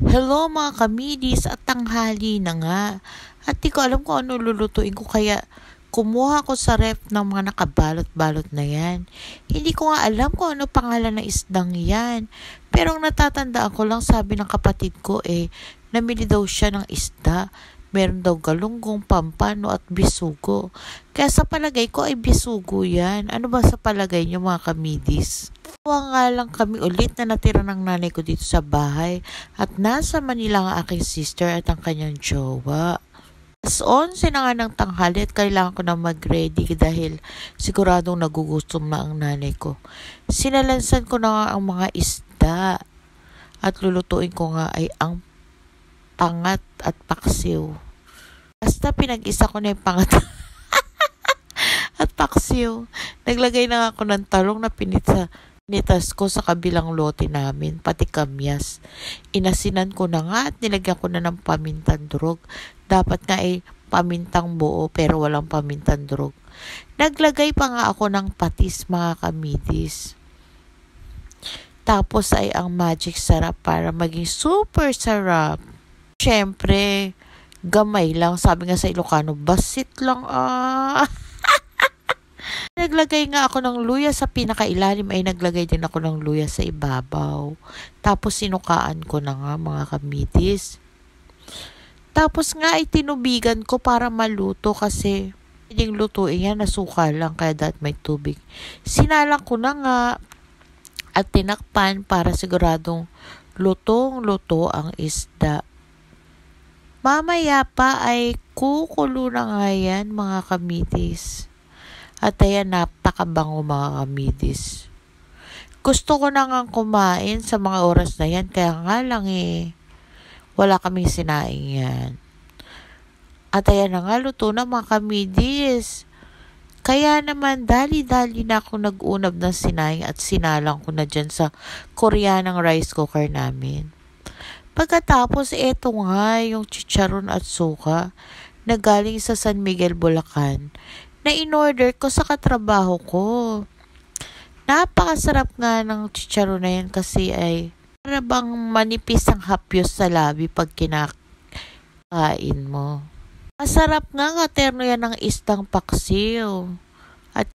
Hello mga kamidis at tanghali na nga. At di ko alam kung ano lulutuin ko kaya kumuha ko sa ref ng mga nakabalot-balot na yan. Hindi ko nga alam kung ano pangalan ng isdang yan. Pero ang natatandaan ko lang sabi ng kapatid ko namili daw siya ng isda. Meron daw galunggong, pampano at bisugo. Kaya sa palagay ko ay bisugo yan. Ano ba sa palagay niyo mga kamidis? Nga lang kami ulit na natira ng nanay ko dito sa bahay at nasa Manila ang aking sister at ang kanyang jowa. As 11 na nga ng tanghali at kailangan ko na mag-ready dahil siguradong nagugutom na ang nanay ko. Sinalansan ko na nga ang mga isda at lulutuin ko nga ay ang pangat at paksiw. Basta pinag-isa ko na yung pangat at paksiw. Naglagay na nga ako ng talong na pinitas ko sa kabilang lote namin, pati kamyas. Inasinan ko na nga at nilagyan ko na ng pamintang durog. Dapat nga pamintang buo pero walang pamintang durog. Naglagay pa nga ako ng patis mga kamidis. Tapos ay ang magic sarap para maging super sarap. Siyempre, gamay lang. Sabi nga sa Ilocano, basit lang Naglagay nga ako ng luya sa pinakailalim ay naglagay din ako ng luya sa ibabaw. Tapos sinukaan ko na nga mga kamidis. Tapos nga ay tinubigan ko para maluto kasi pwedeng lutuin yan, nasuka lang kaya dapat may tubig. Sinalang ko na nga at tinakpan para siguradong lutong-luto ang isda. Mamaya pa ay kukulo na nga yan mga kamidis. At ayan, napakabango mga kamidis. Gusto ko na nga kumain sa mga oras na yan, kaya nga lang wala kaming sinaing yan. At ayan na nga, luto na mga kamidis. Kaya naman, dali-dali na ako nag-unab ng sinaing at sinalang ko na dyan sa Koreanang rice cooker namin. Pagkatapos, eto nga yung chicharon at suka na galing sa San Miguel, Bulacan na in-order ko sa katrabaho ko. Napakasarap nga ng chicharon na yan kasi ay para bang manipis ang hapyos sa labi pag kinakain mo. Masarap nga, katerno yan ng isdang paksiw.